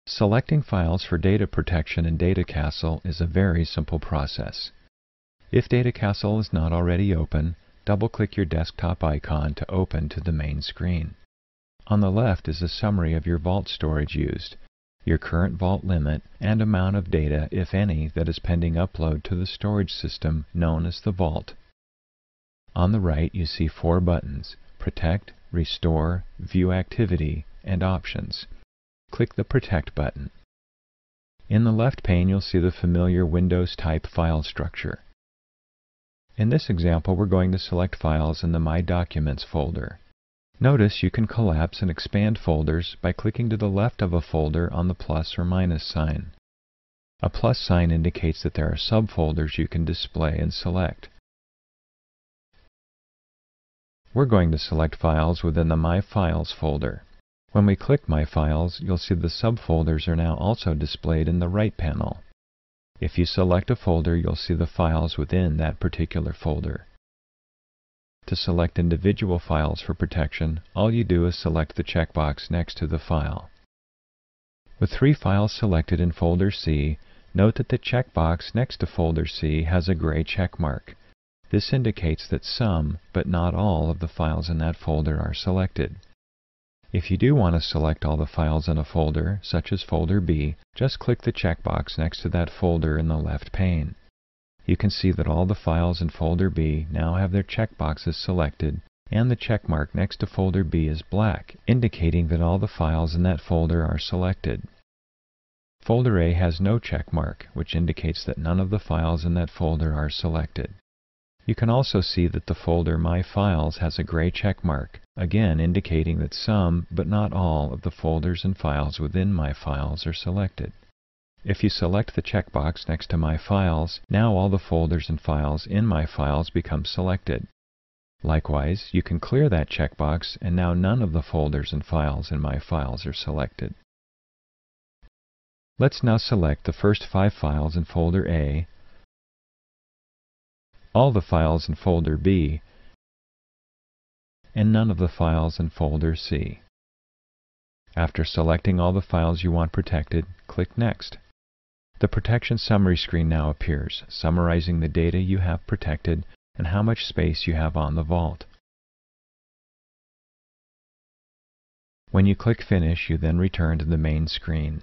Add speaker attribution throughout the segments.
Speaker 1: Selecting files for data protection in Data Castle is a very simple process. If Data Castle is not already open, double-click your desktop icon to open to the main screen. On the left is a summary of your vault storage used, your current vault limit, and amount of data, if any, that is pending upload to the storage system known as the vault. On the right you see 4 buttons: Protect, Restore, View Activity, and Options. Click the Protect button. In the left pane you'll see the familiar Windows type file structure. In this example we're going to select files in the My Documents folder. Notice you can collapse and expand folders by clicking to the left of a folder on the plus or minus sign. A plus sign indicates that there are subfolders you can display and select. We're going to select files within the My Files folder. When we click My Files, you'll see the subfolders are now also displayed in the right panel. If you select a folder, you'll see the files within that particular folder. To select individual files for protection, all you do is select the checkbox next to the file. With 3 files selected in Folder C, note that the checkbox next to Folder C has a gray check mark. This indicates that some, but not all, of the files in that folder are selected. If you do want to select all the files in a folder, such as Folder B, just click the checkbox next to that folder in the left pane. You can see that all the files in Folder B now have their checkboxes selected, and the checkmark next to Folder B is black, indicating that all the files in that folder are selected. Folder A has no checkmark, which indicates that none of the files in that folder are selected. You can also see that the folder My Files has a gray check mark, again indicating that some, but not all, of the folders and files within My Files are selected. If you select the checkbox next to My Files, now all the folders and files in My Files become selected. Likewise, you can clear that checkbox, and now none of the folders and files in My Files are selected. Let's now select the first 5 files in Folder A, all the files in Folder B, and none of the files in Folder C. After selecting all the files you want protected, click Next. The Protection Summary screen now appears, summarizing the data you have protected and how much space you have on the vault. When you click Finish, you then return to the main screen.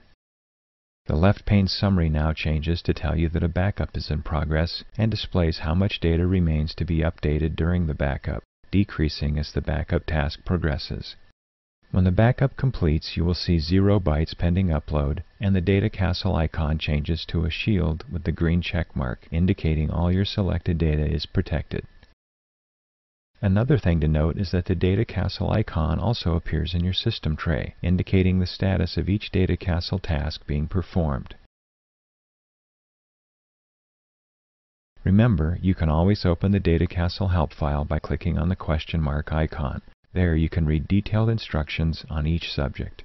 Speaker 1: The left pane summary now changes to tell you that a backup is in progress and displays how much data remains to be updated during the backup, decreasing as the backup task progresses. When the backup completes, you will see 0 bytes pending upload, and the Data Castle icon changes to a shield with the green check mark, indicating all your selected data is protected. Another thing to note is that the Data Castle icon also appears in your system tray, indicating the status of each Data Castle task being performed. Remember, you can always open the Data Castle help file by clicking on the question mark icon. There you can read detailed instructions on each subject.